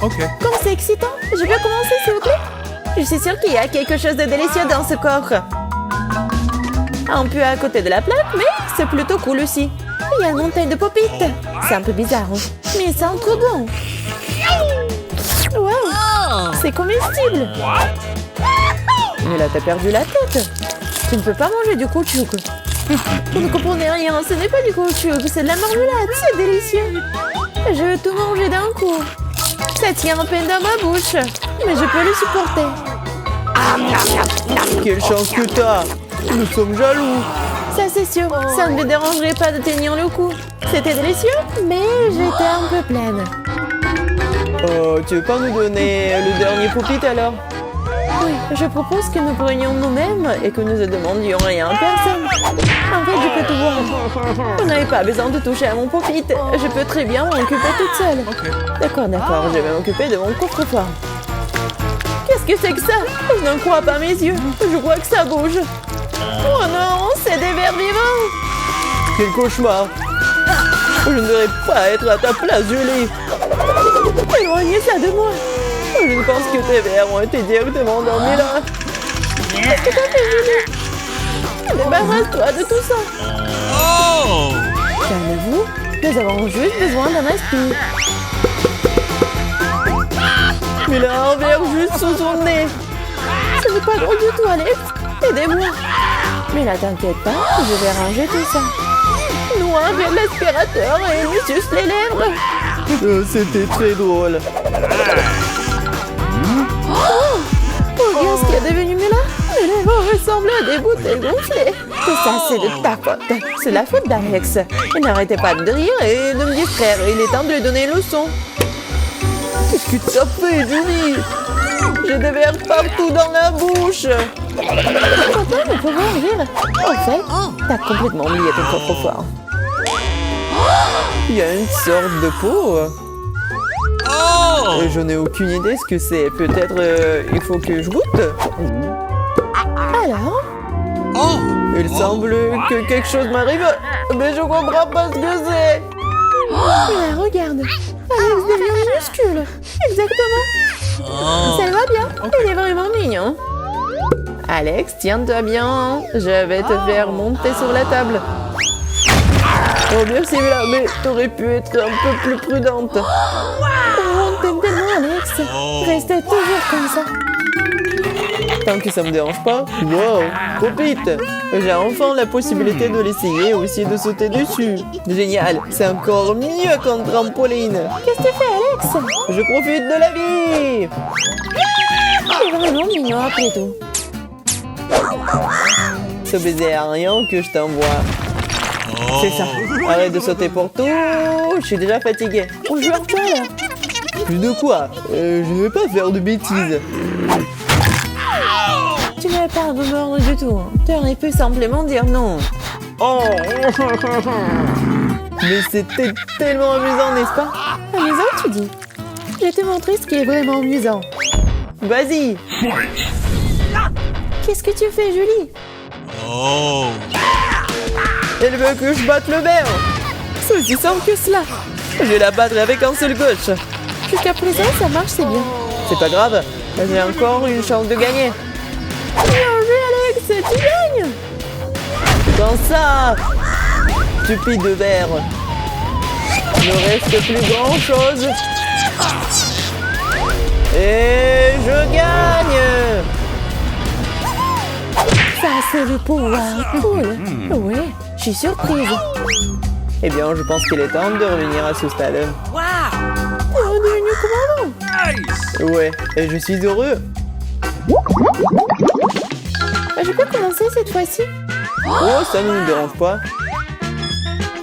Ok. Comme c'est excitant, je peux commencer s'il vous plaît? Je suis sûre qu'il y a quelque chose de délicieux dans ce coffre. Un peu à côté de la plaque, mais c'est plutôt cool aussi. Il y a une montagne de pop-it. C'est un peu bizarre, hein, mais il sent trop bon. Wow, c'est comestible. Mais là, t'as perdu la tête. Tu ne peux pas manger du caoutchouc. Vous ne comprenez rien, ce n'est pas du caoutchouc, c'est de la marmelade, c'est délicieux. Je veux tout manger d'un coup. Ça tient à peine dans ma bouche, mais je peux le supporter. Quelle chance que t'as! Nous sommes jaloux! Ça c'est sûr, ça ne me dérangerait pas de tenir le coup. C'était délicieux, mais j'étais un peu pleine. Oh, tu veux pas nous donner le dernier pop-it alors? Oui, je propose que nous prenions nous-mêmes et que nous ne demandions rien à personne. En fait, je peux tout voir. Vous n'avez pas besoin de toucher à mon pop-it. Je peux très bien m'en occuper toute seule. D'accord, je vais m'occuper de mon coffre-fort. Qu'est-ce que c'est que ça? Je n'en crois pas mes yeux. Je crois que ça bouge. Oh non, c'est des vers vivants. Quel cauchemar! Je ne devrais pas être à ta place, Julie! Éloignez ça de moi. Je ne pense que tes vers ont été directement endormis là! Qu'est-ce que t'as fait, Julie? Débarrasse-toi de tout ça. Oh! Calmez-vous, nous avons juste besoin d'un aspire. Mais il a un verre juste sous son nez! Ce n'est pas drôle du tout, Alex. Aidez-moi. Mais là, t'inquiète pas, je vais ranger tout ça. Noir vient de l'aspirateur et il me suce les lèvres. C'était très drôle! Regarde ce qui est devenu Mila. Mes lèvres ressemblent à des bouteilles gonflées. Tout ça, c'est de ta faute. C'est la faute d'Alex. Il n'arrêtait pas de rire et de me distraire. Il est temps de lui donner une leçon. Qu'est-ce que t'as fait, Julie? J'ai des vers partout dans la bouche! Content de pouvoir rire. En fait, t'as complètement oublié ton coffre-fort. Il y a une sorte de peau. Oh! Et je n'ai aucune idée ce que c'est. Peut-être il faut que je goûte. Alors, Oh! Il semble que quelque chose m'arrive. Mais je comprends pas ce que c'est. Mila, regarde. Alex devient minuscule. Exactement. Ça va bien. Il est vraiment mignon. Alex, tiens-toi bien. Je vais te faire monter sur la table. Oh merci Mila, mais t'aurais pu être un peu plus prudente. Oh, on t'aime tellement, Alex. Restez toujours comme ça. Tant que ça me dérange pas. Wow, pop-it. J'ai enfin la possibilité de l'essayer et aussi de sauter dessus. Génial, c'est encore mieux qu'un trampoline. Qu'est-ce que tu fais, Alex? Je profite de la vie. C'est vraiment mignon après tout. Ce baiser aérien que je t'envoie. C'est ça. Arrête de sauter pour tout. Je suis déjà fatiguée. On joue un peu là. Plus de quoi? Je ne vais pas faire de bêtises. Tu n'avais pas à me mordre du tout. Tu aurais pu simplement dire non. Oh. Mais c'était tellement amusant, n'est-ce pas? Amusant, tu dis. Je vais te montrer ce qui est vraiment amusant. Vas-y. Qu'est-ce que tu fais, Julie? Oh! Elle veut que je batte le verre. C'est aussi simple que cela. Je vais la battre avec un seul gauche. Jusqu'à présent, ça marche, c'est bien. C'est pas grave. J'ai encore une chance de gagner. Bien joué, Alex, tu gagnes. Dans ça, stupide verre. Il ne reste plus grand chose. Et je gagne. Ça, c'est le pouvoir. Cool. Oui, je suis surprise. Eh bien, je pense qu'il est temps de revenir à ce stade. T'es redevenu commandant. Nice! Ouais, et je suis heureux. Je peux commencer cette fois-ci? Oh, ça ne nous dérange pas.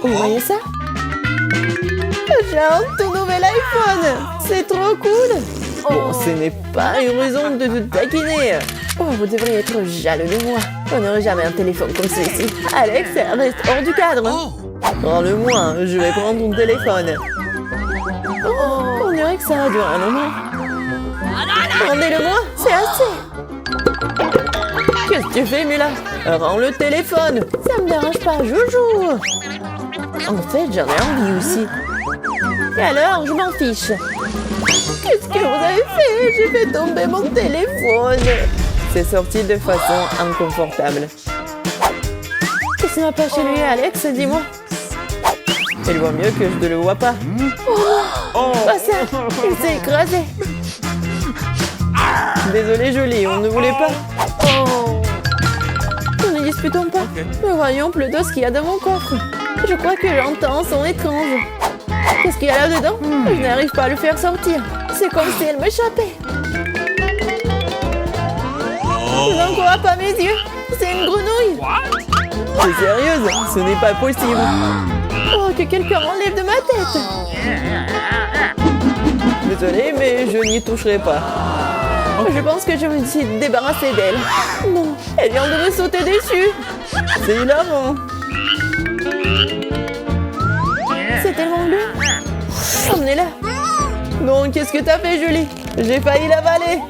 Vous voyez ça? J'ai un tout nouvel iPhone. C'est trop cool. Bon, ce n'est pas une raison de te taquiner. Oh, vous devriez être jaloux de moi. On n'aurait jamais un téléphone comme celui-ci. Alex, reste hors du cadre. Rends-le-moi, je vais prendre ton téléphone. Oh, on dirait que ça va durer un moment. Rendez-le-moi, c'est assez. Qu'est-ce que tu fais, Mila? Rends le téléphone. Ça me dérange pas, je joue. En fait, j'en ai envie aussi. Et alors, je m'en fiche. Qu'est-ce que vous avez fait? J'ai fait tomber mon téléphone. C'est sorti de façon inconfortable. Qu'est-ce qui m'a pas chez lui, Alex? Dis-moi. Elle voit mieux que je ne le vois pas. Pas ça. Il s'est écrasé. Désolé, Jolie, on ne voulait pas. Nous ne disputons pas. Mais voyons plutôt ce qu'il y a dans mon coffre. Je crois que j'entends son étrange. Qu'est-ce qu'il y a là-dedans? Je n'arrive pas à le faire sortir. C'est comme si elle m'échappait. Je n'en crois pas mes yeux. C'est une grenouille. T'es sérieuse? Ce n'est pas possible. Oh, que quelqu'un enlève de ma tête. Désolé, mais je n'y toucherai pas. Je pense que je me suis débarrassée d'elle. Non, elle vient de me sauter dessus. C'est hilarant. C'est tellement bleu. Emmenez-la. Non, qu'est-ce que t'as fait, Julie? J'ai failli l'avaler.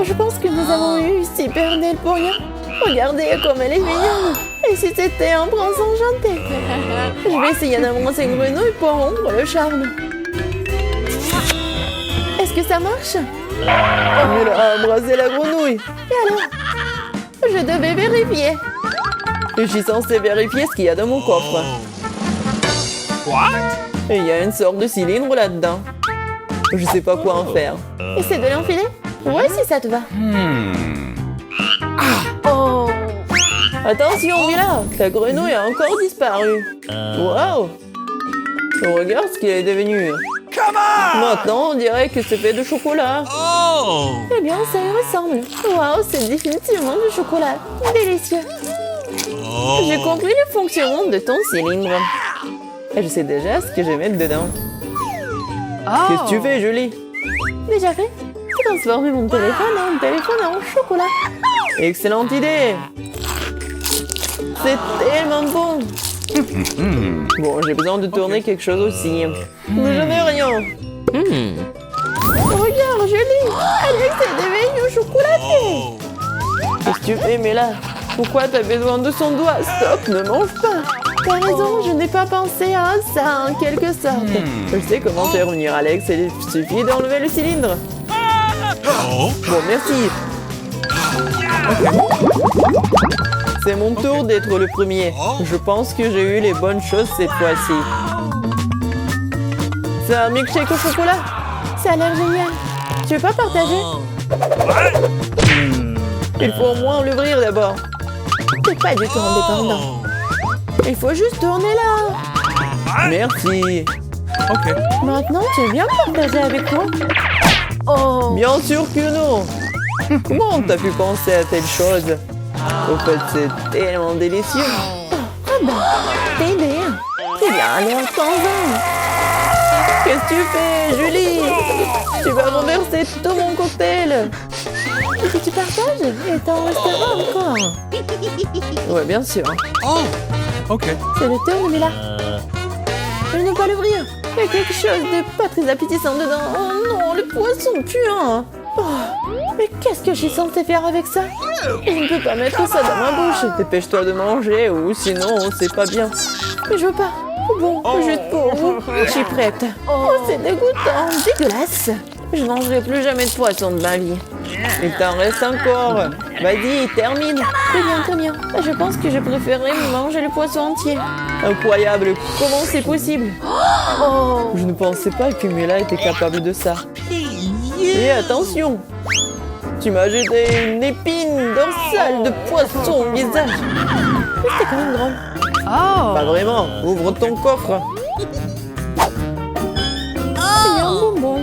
Je pense que nous avons eu super d'elle pour rien. Regardez comme elle est mignonne. Et si c'était un prince enchanté? Je vais essayer d'avancer une grenouille pour rompre le charme. Est-ce que ça marche? Elle a embrassé la grenouille. Et alors? Je devais vérifier. Je suis censée vérifier ce qu'il y a dans mon coffre. What? Et il y a une sorte de cylindre là-dedans. Je sais pas quoi en faire. Essaie de l'enfiler? Ouais, si ça te va. Attention, Mila, ta grenouille a encore disparu. Waouh! Regarde ce qu'il est devenu. Maintenant, on dirait que c'est fait de chocolat. Oh! Eh bien, ça y ressemble. Waouh, c'est définitivement du chocolat. Délicieux. Oh! J'ai compris le fonctionnement de ton cylindre. Et je sais déjà ce que je vais mettre dedans. Qu'est-ce que tu fais, Julie? Déjà fait? Transformer mon téléphone en chocolat. Excellente idée! C'est tellement bon! Bon, j'ai besoin de tourner quelque chose aussi. Mais je n'ai rien. Regarde, Julie. Alex est devenu chocolaté. Oh! Qu'est-ce que tu fais, Mela? Pourquoi t'as besoin de son doigt? Stop, ne mange pas! T'as raison, je n'ai pas pensé à ça en quelque sorte. Je sais comment faire revenir Alex, il suffit d'enlever le cylindre. Oh! Bon, merci. C'est mon tour d'être le premier. Je pense que j'ai eu les bonnes choses cette fois-ci. C'est un milkshake au chocolat. Ça a l'air génial. Tu veux pas partager? Il faut au moins l'ouvrir d'abord. T'es pas du tout indépendant. Il faut juste tourner là. Merci. Ok. Maintenant, tu veux bien partager avec moi? Bien sûr que non. Comment t'as pu penser à telle chose? Au fait, c'est tellement délicieux. Ah bah, t'es idée. Eh bien, alors, prends-en. Qu'est-ce que tu fais, Julie? Tu vas renverser tout mon cocktail. Et si tu partages, et t'en resteras encore. Ouais, bien sûr. Oh! Ok. C'est le tour de Mila. Je ne peux pas l'ouvrir. Il y a quelque chose de pas très appétissant dedans. Oh non, le poisson puant. Oh, mais qu'est-ce que je suis censée faire avec ça? Je ne peux pas mettre ça dans ma bouche. Dépêche-toi de manger ou sinon, c'est pas bien. Mais je veux pas. Bon, juste pour vous, je suis prête. Oh, c'est dégoûtant, dégueulasse. Je ne mangerai plus jamais de poisson de ma vie. Il t'en reste encore. Vas-y, termine. Très bien. Je pense que je préférerais manger le poisson entier. Incroyable. Comment c'est possible? Je ne pensais pas que Mila était capable de ça. Et attention, tu m'as jeté une épine dorsale de poisson au visage. Mais c'était quand même drôle. Pas vraiment. Ouvre ton coffre. Il y a un bonbon.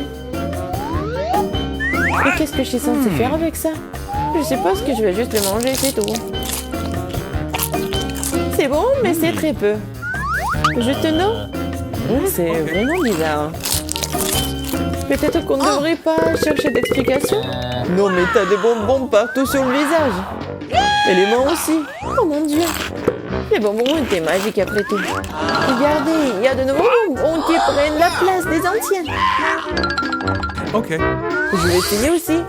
Mais qu'est-ce que je suis censée faire avec ça? Je suppose que je vais juste le manger, c'est tout. C'est bon, mais c'est très peu. Juste non? C'est vraiment bizarre. Peut-être qu'on ne devrait pas chercher d'explications? Non, mais t'as des bonbons partout sur le visage. Et les mains aussi. Oh mon Dieu! Les bonbons étaient magiques après tout. Regardez, il y a de nouveaux bonbons qui prennent la place des anciennes. Ok. Je vais essayer aussi.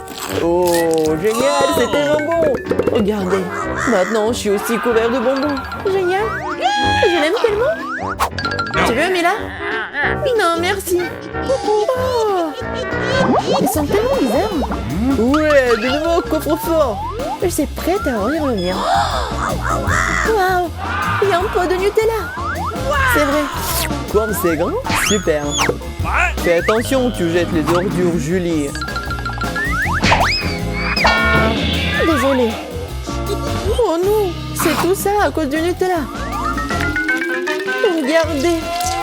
Oh, génial, c'est tellement bon. Regardez, maintenant je suis aussi couvert de bonbons. Génial! Je l'aime tellement! Tu veux, Mila? Non, merci. Oh. Ils sont tellement bizarres. Ouais, de nouveau coffre-fort. Je suis prête à ouvrir le mien. Waouh! Il y a un pot de Nutella. C'est vrai. Comme c'est grand, super. Fais attention, tu jettes les ordures, Julie. Désolée. Oh non, c'est tout ça à cause du Nutella. Regardez,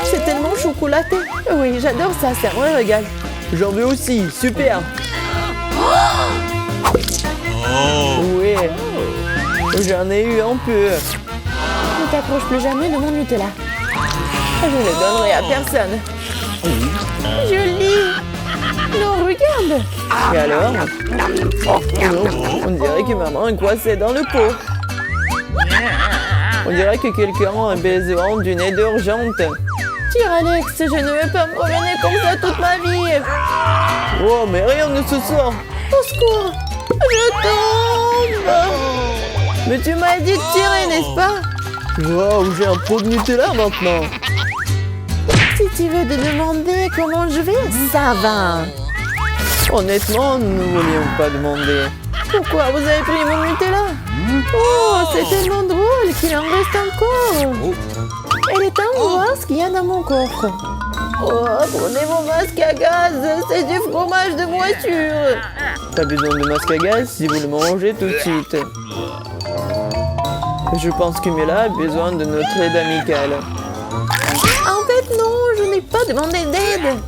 c'est tellement chocolaté. Oui, j'adore ça, c'est un régal. J'en veux aussi, super. Oh. Oui, j'en ai eu un peu. Ne t'approche plus jamais de mon Nutella. Je ne le donnerai à personne. Julie! Non, regarde! Et alors? Oh, on dirait que maman est coincée dans le pot. On dirait que quelqu'un a besoin d'une aide urgente. Tire, Alex, je ne vais pas me promener comme ça toute ma vie. Oh, mais rien ne se sort. Au secours! Je tombe! Mais tu m'as dit de tirer, n'est-ce pas? Wow, j'ai un pot de Nutella maintenant. Si tu veux te demander comment je vais, ça va. Honnêtement, nous ne voulions pas demander. Pourquoi vous avez pris mon Nutella? Oh, c'est tellement drôle qu'il en reste encore. Elle est temps de voir ce qu'il y a dans mon coffre. Oh, prenez mon masque à gaz, c'est du fromage de voiture. Pas besoin de masque à gaz si vous le mangez tout de suite. Je pense que Mila a besoin de notre aide amicale. En fait, non, je n'ai pas demandé d'aide.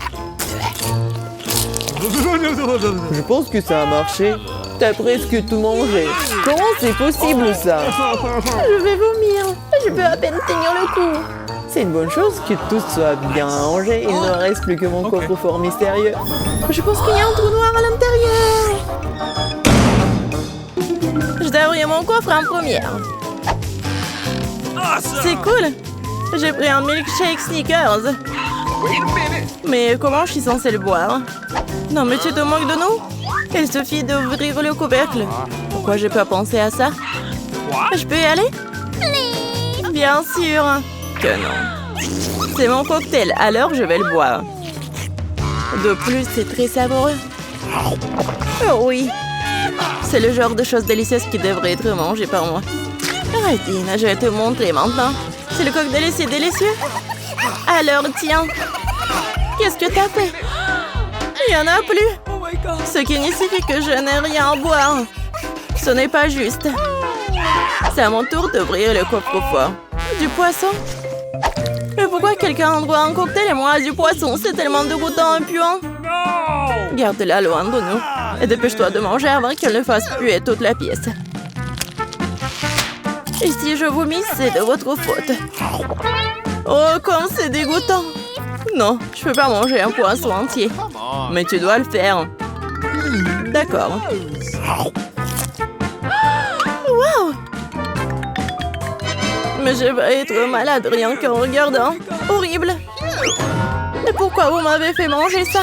Je pense que ça a marché. T'as presque tout mangé. Comment c'est possible ça? Je vais vomir. Je peux à peine tenir le coup. C'est une bonne chose que tout soit bien rangé. Il ne reste plus que mon coffre-fort mystérieux. Je pense qu'il y a un trou noir à l'intérieur. Je dois ouvrir mon coffre en première. C'est cool. J'ai pris un milkshake Snickers. Mais comment je suis censée le boire? Non, mais tu te moques de nous? Il suffit d'ouvrir le couvercle. Pourquoi j'ai pas pensé à ça? Je peux y aller? Bien sûr que non. C'est mon cocktail, alors je vais le boire. De plus, c'est très savoureux. Oh oui. C'est le genre de choses délicieuses qui devrait être mangées par moi. Arrêtine, je vais te montrer maintenant. C'est le cocktail, c'est délicieux. Alors, tiens. Qu'est-ce que t'as fait? Il n'y en a plus. Ce qui signifie que je n'ai rien à boire. Ce n'est pas juste. C'est à mon tour d'ouvrir le coffre-fort. Du poisson? Mais pourquoi quelqu'un boit un cocktail et moi du poisson? C'est tellement dégoûtant et puant. Garde-la loin de nous. Et dépêche-toi de manger avant qu'elle ne fasse puer toute la pièce. Et si je vomis, c'est de votre faute. Oh, comme c'est dégoûtant. Non, je peux pas manger un poisson entier. Mais tu dois le faire. D'accord. Wow! Mais je vais être malade rien qu'en regardant. Horrible. Mais pourquoi vous m'avez fait manger ça?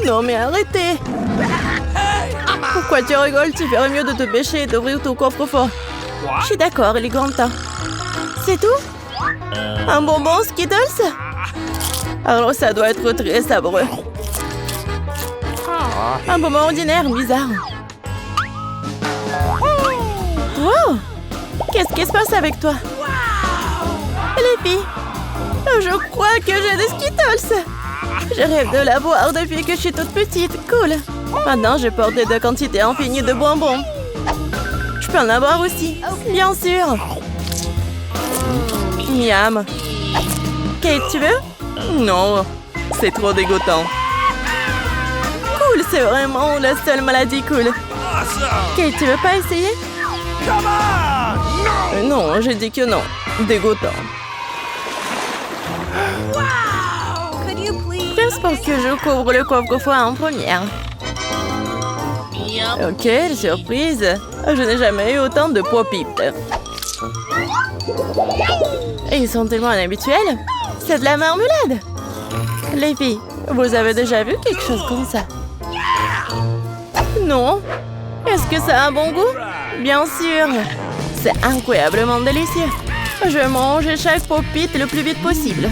Non, mais arrêtez. Pourquoi tu rigoles? Tu ferais mieux de te pêcher et d'ouvrir ton coffre-fort. Je suis d'accord, il est grand temps. C'est tout? Un bonbon Skittles? Alors ça doit être très savoureux. Un bonbon ordinaire, bizarre. Wow! Qu'est-ce qui se passe avec toi? Les filles, je crois que j'ai des Skittles. Je rêve de l'avoir depuis que je suis toute petite. Cool. Maintenant, je porte de quantités infinies de bonbons. Je peux en avoir aussi, bien sûr. Miam. Kate, tu veux? Non, c'est trop dégoûtant. Cool, c'est vraiment la seule maladie cool. Kate, tu veux pas essayer? Non, j'ai dit que non. Dégoûtant. Presse pour que je couvre le coffre-fort en première. Ok, surprise. Je n'ai jamais eu autant de pop-it. Et ils sont tellement inhabituels. C'est de la marmelade. Les filles, vous avez déjà vu quelque chose comme ça? Non? Est-ce que ça a un bon goût? Bien sûr. C'est incroyablement délicieux. Je mange chaque pop-it le plus vite possible.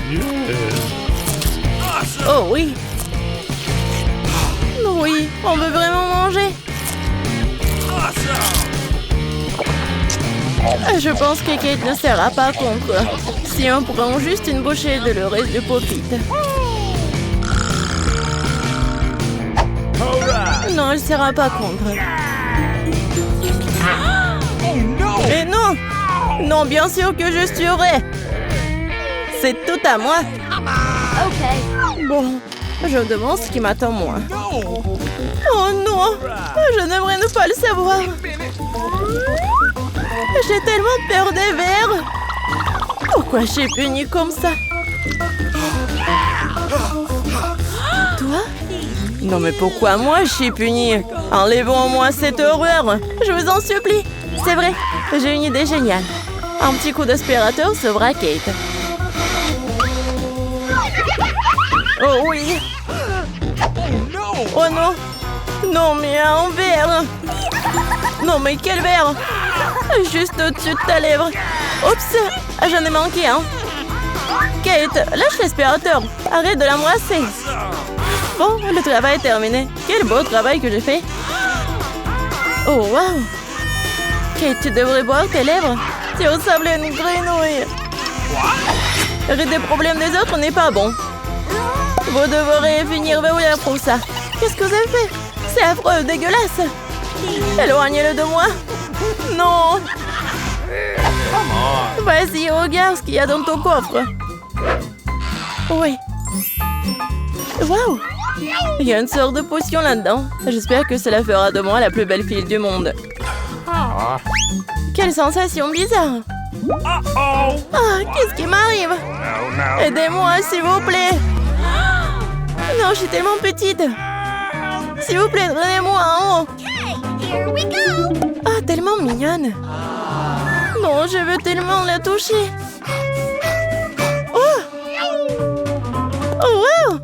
Oh oui. Oui, on veut vraiment manger. Je pense que Kate ne sera pas contre. Si on prend juste une bouchée de le reste du Pop-It. Non, elle ne sera pas contre. Et non! Non, bien sûr que je suivrai. C'est tout à moi. Bon, je me demande ce qui m'attend moi. Oh non! Je n'aimerais ne pas le savoir. J'ai tellement peur des vers. Pourquoi je suis punie comme ça? Toi? Non mais pourquoi moi je suis punie? Enlevons-moi cette horreur. Je vous en supplie. C'est vrai, j'ai une idée géniale. Un petit coup d'aspirateur sauvera Kate. Oh oui. Oh non. Non mais un verre. Non mais quel verre? Juste au-dessus de ta lèvre. Oups, j'en ai manqué un. Kate, lâche l'aspirateur. Arrête de l'embrasser. Bon, le travail est terminé. Quel beau travail que j'ai fait. Oh wow. Kate, tu devrais boire tes lèvres. Tu ressembles à une grenouille. Rire des problèmes des autres n'est pas bon. Vous devrez finir verrouillé pour ça. Qu'est-ce que vous avez fait? C'est affreux, dégueulasse. Éloignez-le de moi. Non. Vas-y, regarde ce qu'il y a dans ton coffre. Oui. Waouh. Il y a une sorte de potion là-dedans. J'espère que cela fera de moi la plus belle fille du monde. Quelle sensation bizarre. Ah, qu'est-ce qui m'arrive? Aidez-moi, s'il vous plaît. Non, je suis tellement petite. S'il vous plaît, donnez-moi en haut. Ah, tellement mignonne. Non, je veux tellement la toucher. Oh! Oh, wow!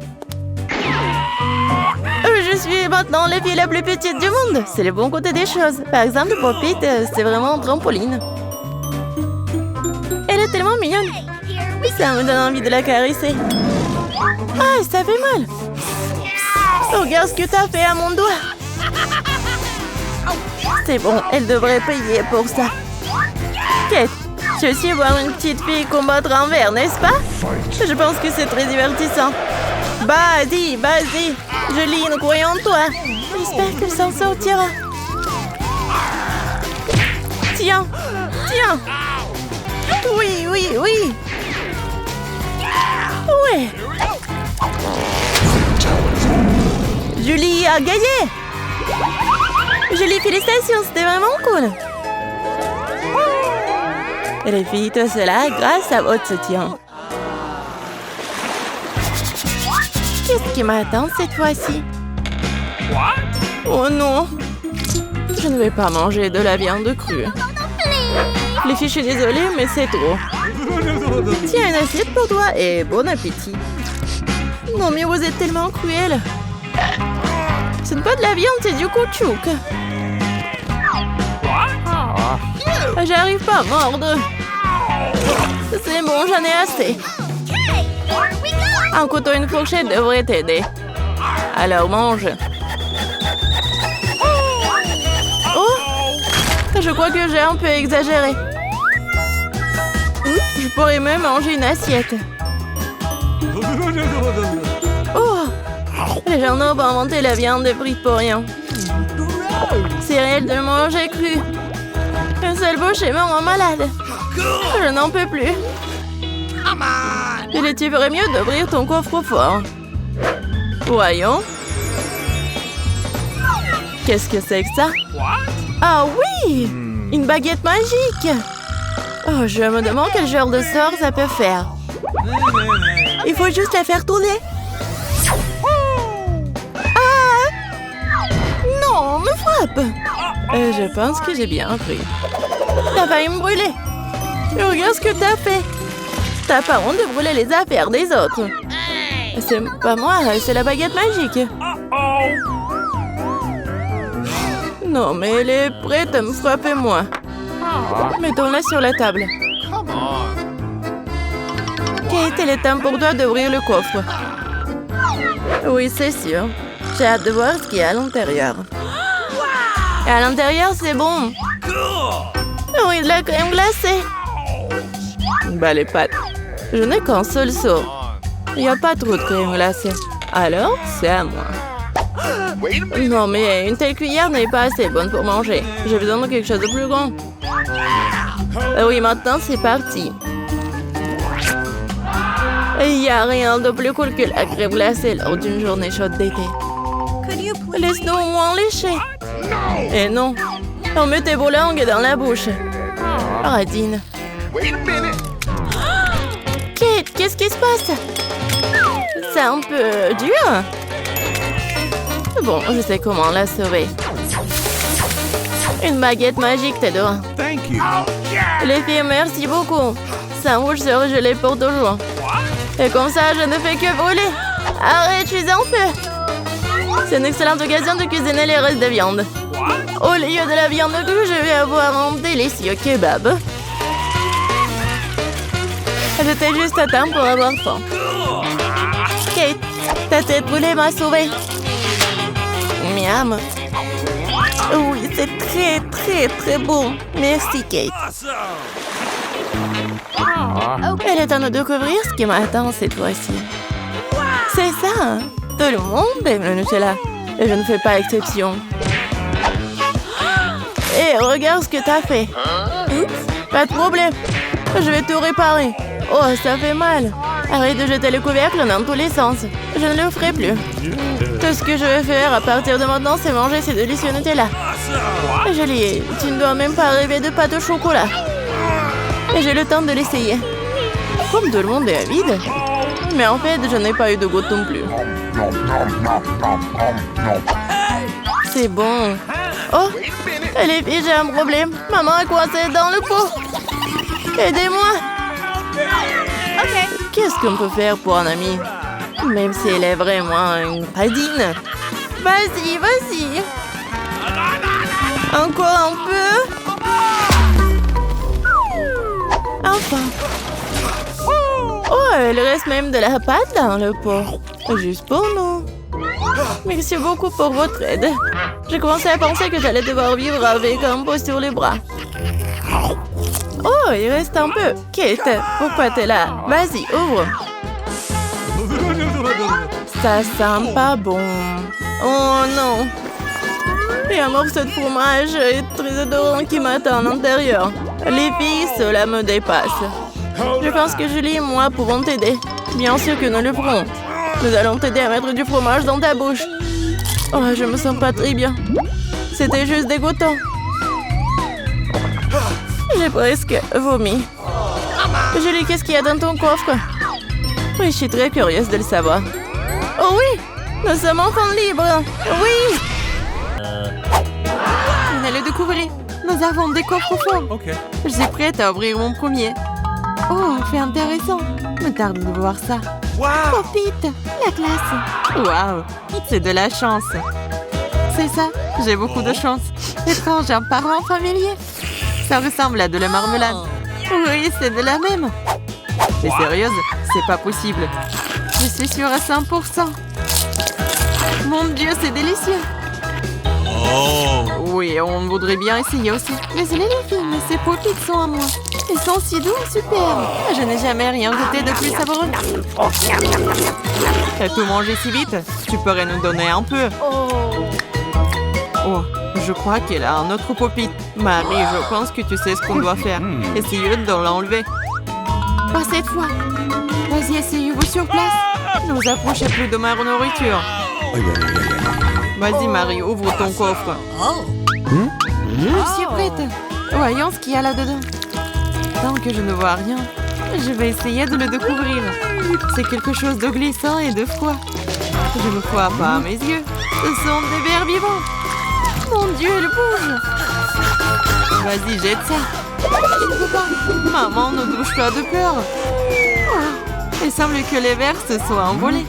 Je suis maintenant la fille la plus petite du monde. C'est le bon côté des choses. Par exemple, Pop-It, c'est vraiment un trampoline. Elle est tellement mignonne. Ça me donne envie de la caresser. Ah, ça fait mal. Regarde ce que t'as fait à mon doigt. C'est bon, elle devrait payer pour ça. Kate, tu veux aussi voir une petite fille combattre un verre, n'est-ce pas? Je pense que c'est très divertissant. Vas-y, vas-y. Julie, croyons en toi. J'espère qu'elle s'en sortira. Tiens, tiens. Oui, oui, oui. Ouais. Julie a gagné. Julie, félicitations, c'était vraiment cool. Et les filles, tout cela grâce à votre soutien. Qu'est-ce qui m'attend cette fois-ci? Oh non. Je ne vais pas manger de la viande crue. Les filles, je suis désolée, mais c'est trop. Tiens, une assiette pour toi et bon appétit. Non, mais vous êtes tellement cruel. Ce n'est pas de la viande, c'est du caoutchouc. J'arrive pas à mordre. C'est bon, j'en ai assez. Un couteau et une fourchette devraient t'aider. Alors mange. Oh! Je crois que j'ai un peu exagéré. Je pourrais même manger une assiette. Oh! Les gens ont inventé la viande frite pour rien. C'est réel de le manger cru. Un seul bouchée me rend malade. Je n'en peux plus. Et tu ferais mieux d'ouvrir ton coffre-fort. Voyons. Qu'est-ce que c'est que ça? Ah oui! Une baguette magique! Oh, je me demande quel genre de sort ça peut faire. Il faut juste la faire tourner. Ah! Non, me frappe! Je pense que j'ai bien pris. T'as failli me brûler. Regarde ce que t'as fait. T'as pas honte de brûler les affaires des autres. C'est pas moi, c'est la baguette magique. Non, mais elle est prête à me frapper, moi. Mettons-la sur la table. Kate, il est temps pour toi d'ouvrir le coffre. Oui, c'est sûr. J'ai hâte de voir ce qu'il y a à l'intérieur. Et à l'intérieur, c'est bon. Oui, de la crème glacée. Bah, les pâtes. Je n'ai qu'un seul seau. Il n'y a pas trop de crème glacée. Alors, c'est à moi. Non, mais une telle cuillère n'est pas assez bonne pour manger. J'ai besoin de quelque chose de plus grand. Oui, maintenant, c'est parti. Il n'y a rien de plus cool que la crème glacée lors d'une journée chaude d'été. Laisse-nous au moins lécher. Et non, on met tes beaux langues dans la bouche. Radine. Kate, qu'est-ce qui se passe? C'est un peu dur. Bon, je sais comment la sauver. Une baguette magique t'aidera. Thank you. Les filles, merci beaucoup. Ça rouge sera gelé pour toujours. Et comme ça, je ne fais que brûler. Arrête, je suis en feu. C'est une excellente occasion de cuisiner les restes de viande. Au lieu de la viande crue, je vais avoir un délicieux kebab. J'étais juste à temps pour avoir faim. Kate, ta tête brûlée m'a sauvée. Miam. Oui, c'est très, très, très bon. Merci, Kate. Il est temps de découvrir ce qui m'attend cette fois-ci. C'est ça. Tout le monde aime le Nutella. Et je ne fais pas exception. Et regarde ce que t'as fait. Oups, pas de problème. Je vais tout réparer. Oh, ça fait mal. Arrête de jeter le couvercle dans tous les sens. Je ne le ferai plus. Tout ce que je vais faire à partir de maintenant, c'est manger ces délicieux Nutella. Julie, tu ne dois même pas rêver de pâte au chocolat. Et j'ai le temps de l'essayer. Comme tout le monde est avide. Mais en fait, je n'ai pas eu de goutte non plus. C'est bon. Oh, les filles, j'ai un problème. Maman est coincée dans le pot. Aidez-moi. Qu'est-ce qu'on peut faire pour un ami? Même si elle est vraiment une radine. Vas-y, vas-y. Encore un peu. Enfin. Oh, il reste même de la pâte dans le pot. Juste pour nous. Merci beaucoup pour votre aide. J'ai commencé à penser que j'allais devoir vivre avec un pot sur les bras. Oh, il reste un peu. Kate, pourquoi t'es là? Vas-y, ouvre. Ça sent pas bon. Oh non. Il y a un morceau de fromage très odorant qui m'attend à l'intérieur. Les filles, cela me dépasse. Je pense que Julie et moi pouvons t'aider. Bien sûr que nous le ferons. Nous allons t'aider à mettre du fromage dans ta bouche. Oh, je me sens pas très bien. C'était juste dégoûtant. J'ai presque vomi. Julie, qu'est-ce qu'il y a dans ton coffre? Oui, je suis très curieuse de le savoir. Oh oui, nous sommes enfin libres. Oui. Vous allez découvrir. Nous avons des coffres forts. OK. Je suis prête à ouvrir mon premier. Oh, c'est intéressant. Me tarde de voir ça. Wow. Pete, la classe. Waouh, c'est de la chance. C'est ça, j'ai beaucoup de chance. Étrange, un parent familier. Ça ressemble à de la marmelade. Oui, c'est de la même. T'es sérieuse? C'est pas possible. Je suis sûre à 100%. Mon Dieu, c'est délicieux. Oh. Oui, on voudrait bien essayer aussi. Désolée les filles, mais ces popites sont à moi. Ils sont si doux, super. Je n'ai jamais rien goûté de plus savoureux. T'as tout mangé si vite? Tu pourrais nous donner un peu. Oh, je crois qu'elle a un autre popite. Marie, je pense que tu sais ce qu'on doit faire. Essayez de l'enlever. Pas cette fois. Vas-y, essayez-vous sur place. Ne vous approchez plus de ma nourriture. Vas-y, Marie, ouvre ton coffre. Je suis prête. Voyons ce qu'il y a là-dedans. Tant que je ne vois rien, je vais essayer de le découvrir. C'est quelque chose de glissant et de froid. Je ne crois pas à mes yeux. Ce sont des vers vivants. Mon Dieu, ils bougent. Vas-y, jette ça. Il ne faut pas. Maman, ne bouge pas de peur. Oh, il semble que les vers se soient envolés.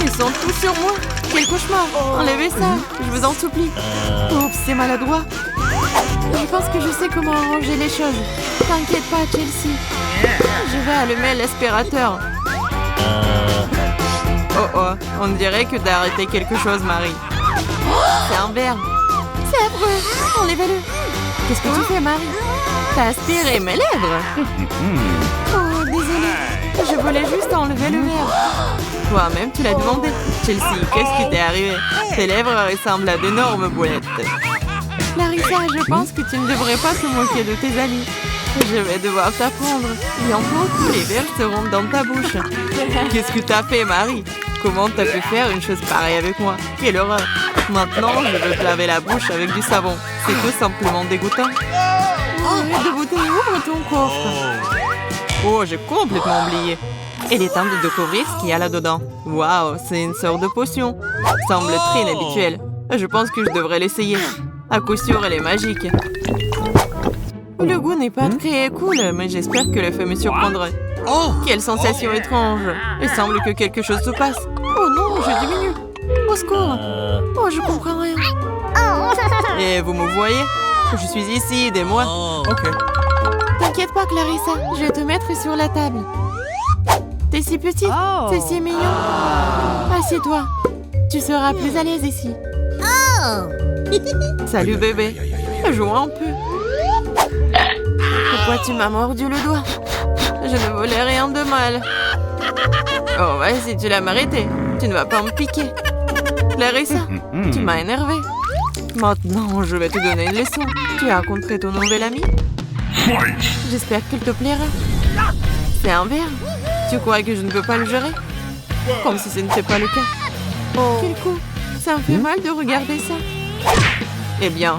Ils sont tous sur moi. Quel cauchemar. Enlevez ça, je vous en supplie. Oups, c'est maladroit. Je pense que je sais comment arranger les choses. T'inquiète pas, Chelsea. Je vais allumer l'aspirateur. Oh oh, on dirait que t'as arrêté quelque chose, Marie. C'est un verre. C'est affreux. Enlève-le. Qu'est-ce que tu fais, Marie? T'as aspiré mes lèvres. Oh, désolée. Je voulais juste enlever le verre. Toi-même, tu l'as demandé. Chelsea, qu'est-ce qui t'est arrivé? Tes lèvres ressemblent à d'énormes boulettes. Larissa, je pense que tu ne devrais pas te moquer de tes amis. Je vais devoir t'apprendre. Bientôt, tous les verres seront dans ta bouche. Qu'est-ce que t'as fait, Marie? Comment t'as pu faire une chose pareille avec moi? Quelle horreur! Maintenant, je veux te laver la bouche avec du savon. C'est tout simplement dégoûtant. Arrête de beauté, ouvre ton coffre. Oh, j'ai complètement oublié. Il est temps de découvrir ce qu'il y a là-dedans. Waouh, c'est une sorte de potion. Semble très inhabituel. Je pense que je devrais l'essayer. À coup sûr, elle est magique. Le goût n'est pas très cool, mais j'espère que l'effet me surprendra. Oh. Quelle sensation étrange. Il semble que quelque chose se passe. Oh non, je diminue. Au secours. Oh, je comprends rien. Et vous me voyez? Je suis ici, aidez-moi. Oh. Ok. T'inquiète pas, Clarissa. Je vais te mettre sur la table. T'es si petite. C'est si mignon. Assieds-toi. Tu seras plus à l'aise ici. Salut bébé. Jouons un peu. Pourquoi tu m'as mordu le doigt? Je ne voulais rien de mal. Oh, vas-y, tu l'as m'arrêté. Tu ne vas pas me piquer. Clarissa, tu m'as énervé. Maintenant, je vais te donner une leçon. Tu as rencontré ton nouvel ami? J'espère qu'il te plaira. C'est un verre. Tu crois que je ne peux pas le gérer? Comme si ce n'était pas le cas. Oh. Quel coup. Ça me fait mal de regarder ça. Eh bien,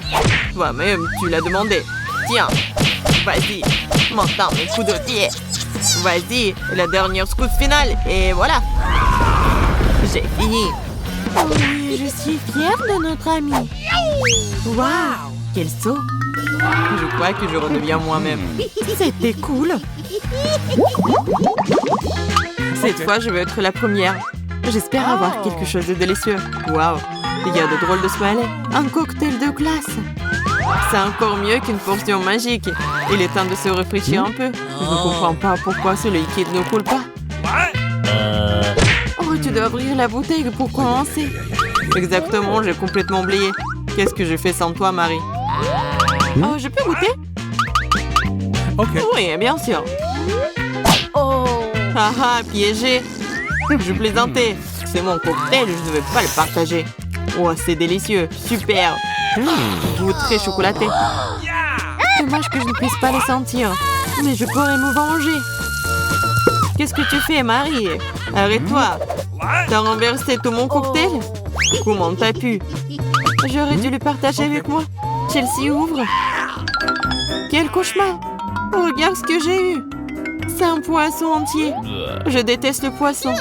toi-même, tu l'as demandé. Tiens, vas-y, maintenant mes coups de pied. Vas-y, la dernière scoop finale, et voilà. J'ai fini. Oh oui, je suis fière de notre ami. Waouh, quel saut. Je crois que je redeviens moi-même. C'était cool. Cette fois, je vais être la première. J'espère avoir quelque chose de délicieux. Waouh, il y a de drôles de smileys. Un cocktail de glace. C'est encore mieux qu'une portion magique. Il est temps de se réfléchir un peu. Je ne comprends pas pourquoi ce liquide ne coule pas. Oh, tu dois ouvrir la bouteille pour commencer. Exactement, j'ai complètement oublié. Qu'est-ce que je fais sans toi, Marie? Oh, je peux goûter? Ok. Oui, bien sûr. Oh. Haha, piégé. Je plaisantais. C'est mon cocktail, je ne vais pas le partager. Oh, c'est délicieux. Super. Goût très chocolaté. Dommage que je ne puisse pas les sentir. Mais je pourrais me venger. Qu'est-ce que tu fais, Marie? Arrête-toi. T'as renversé tout mon cocktail? Comment t'as pu? J'aurais dû le partager avec moi. Chelsea ouvre. Quel cauchemar. Regarde ce que j'ai eu. C'est un poisson entier. Je déteste le poisson.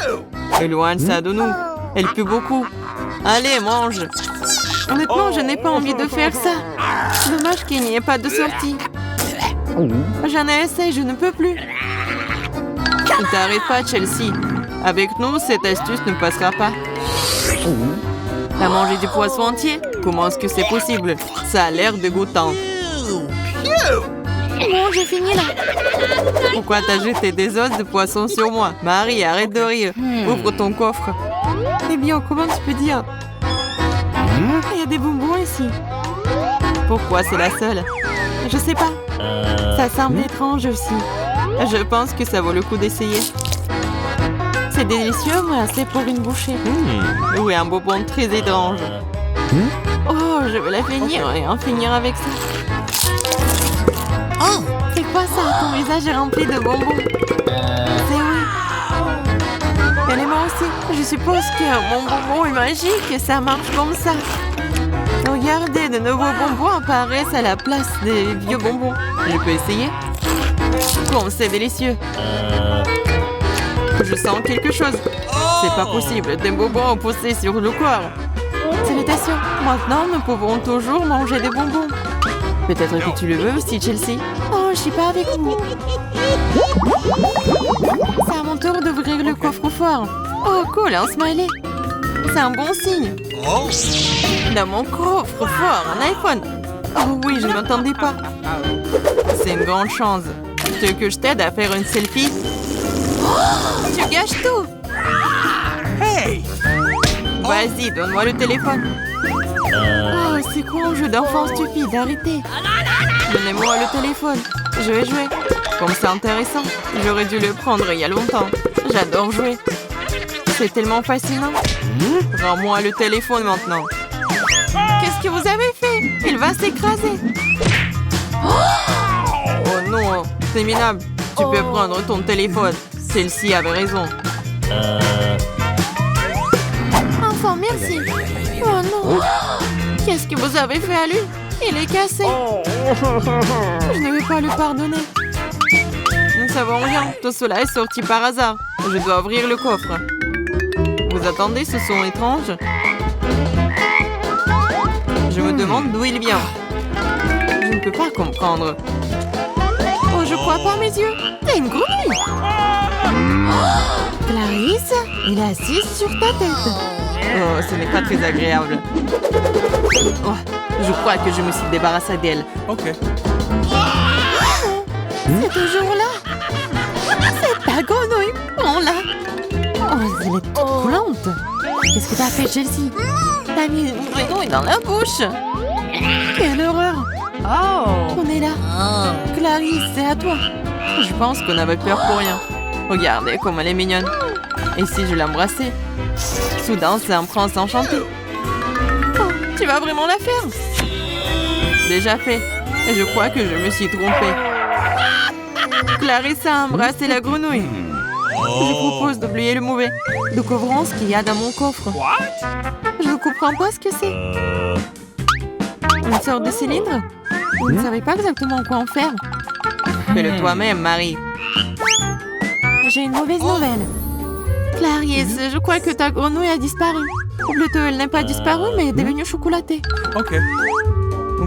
Éloigne ça de nous. Elle pue beaucoup. Allez, mange. Honnêtement, je n'ai pas envie de faire ça. Dommage qu'il n'y ait pas de sortie. J'en ai assez, je ne peux plus. Ne t'arrête pas, Chelsea. Avec nous, cette astuce ne passera pas. T'as mangé du poisson entier? Comment est-ce que c'est possible? Ça a l'air dégoûtant. Bon, j'ai fini là. Pourquoi t'as jeté des os de poisson sur moi? Marie, arrête de rire. Ouvre ton coffre. Eh bien, comment tu peux dire? Il y a des bonbons ici. Pourquoi c'est la seule? Je sais pas. Ça semble étrange aussi. Je pense que ça vaut le coup d'essayer. C'est délicieux, mais assez pour une bouchée. Oui, un bonbon très étrange. Oh, je vais la finir et en finir avec ça. Oh, c'est quoi ça? Ton visage est rempli de bonbons. C'est oui. Elle est moi aussi. Je suppose que mon bonbon est magique et ça marche comme ça. Regardez, de nouveaux bonbons apparaissent à la place des vieux bonbons. Je peux essayer? Comme c'est délicieux. Je sens quelque chose. C'est pas possible. Des bonbons ont poussé sur le corps. Salutations. Maintenant, nous pouvons toujours manger des bonbons. Peut-être que tu le veux aussi, Chelsea. Oh, je suis pas avec vous. C'est à mon tour d'ouvrir le coffre-fort. Oh, cool, un smiley. C'est un bon signe. Oh. Dans mon coffre-fort, un iPhone. Oh oui, je ne m'attendais pas. C'est une grande chance. Tu veux que je t'aide à faire une selfie? Tu gâches tout. Vas-y, donne-moi le téléphone. Oh, c'est quoi un jeu d'enfant stupide? Arrêtez. Donnez-moi le téléphone. Je vais jouer. Comme c'est intéressant. J'aurais dû le prendre il y a longtemps. J'adore jouer. C'est tellement fascinant. Rends-moi le téléphone maintenant. Qu'est-ce que vous avez fait? Il va s'écraser. Oh non, c'est minable. Tu peux prendre ton téléphone. Celle-ci avait raison. Enfin, merci. Oh non. Qu'est-ce que vous avez fait à lui? Il est cassé. Je ne vais pas lui pardonner. Nous ne savons rien. Tout cela est sorti par hasard. Je dois ouvrir le coffre. Vous attendez ce son étrange? Je me demande d'où il vient. Je ne peux pas comprendre. Oh, je crois pas mes yeux. T'es une grenouille. Clarisse, il est assis sur ta tête. Oh, ce n'est pas très agréable. Oh, je crois que je me suis débarrassée d'elle. Ok. C'est toujours là. C'est ta grenouille. Prends-la. Oh, elle est toute collante. Qu'est-ce que t'as fait, Chelsea? T'as mis une grenouille dans la bouche. Quelle horreur. Oh. On est là. Clarisse, c'est à toi. Je pense qu'on avait peur pour rien. Regardez comme elle est mignonne. Et si je l'embrassais? Soudain, c'est un prince enchanté. Oh, tu vas vraiment la faire? Déjà fait. Et je crois que je me suis trompée. Clarisse a embrassé la grenouille. Je propose d'oublier le mauvais. Découvrons ce qu'il y a dans mon coffre. Je ne comprends pas ce que c'est. Une sorte de cylindre? Vous ne savez pas exactement quoi en faire. Fais-le toi-même, Marie. J'ai une mauvaise nouvelle. Clarisse, je crois que ta grenouille a disparu. Ou plutôt, elle n'a pas disparu, mais est devenue chocolatée. Ok.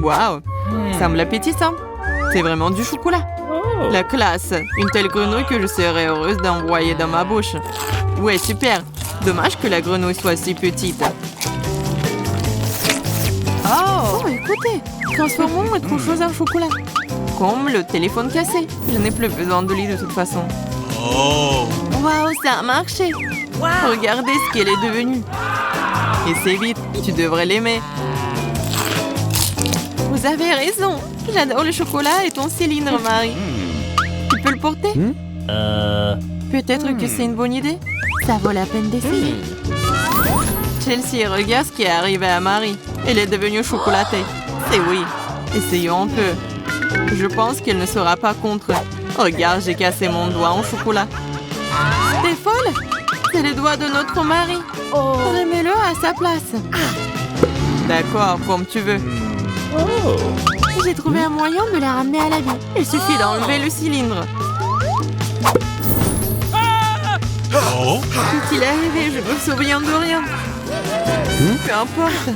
Waouh, semble appétissant. C'est vraiment du chocolat. La classe. Une telle grenouille que je serais heureuse d'envoyer dans ma bouche. Ouais, super. Dommage que la grenouille soit si petite. Oh, écoutez. Transformons autre chose en chocolat. Comme le téléphone cassé. Je n'ai plus besoin de lui de toute façon. Waouh, ça a marché. Regardez ce qu'elle est devenue. Et c'est vite. Tu devrais l'aimer. Vous avez raison. J'adore le chocolat et ton cylindre, Marie. Tu peux le porter? Peut-être que c'est une bonne idée. Ça vaut la peine d'essayer. Chelsea, regarde ce qui est arrivé à Marie. Elle est devenue chocolatée. C'est oui. Essayons un peu. Je pense qu'elle ne sera pas contre. Regarde, j'ai cassé mon doigt en chocolat. T'es folle? C'est le doigt de notre mari. Remets-le à sa place. D'accord, comme tu veux. J'ai trouvé un moyen de la ramener à la vie. Il suffit d'enlever le cylindre. Qu'est-il arrivé? Je me souviens de rien. Peu importe.